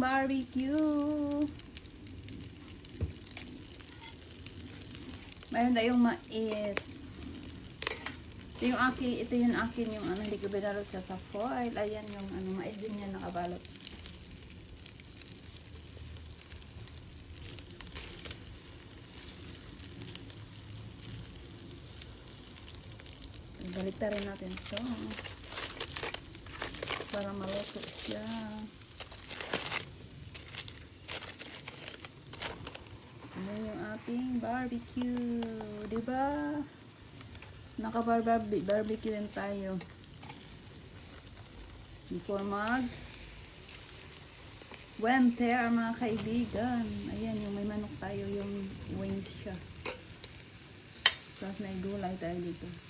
barbecue. Mayroon tayong mais. Ito yung akin yung ano, hindi ko binalot siya sa foil. Ayan yung ano, mais din niya nakabalot. Baliktarin natin ito para maluto siya. Ayan yung ating barbecue, diba? Naka-barbecue din tayo before winter mga kaibigan. Ayan yung may manok tayo, yung wings siya. Tapos may gulay tayo dito.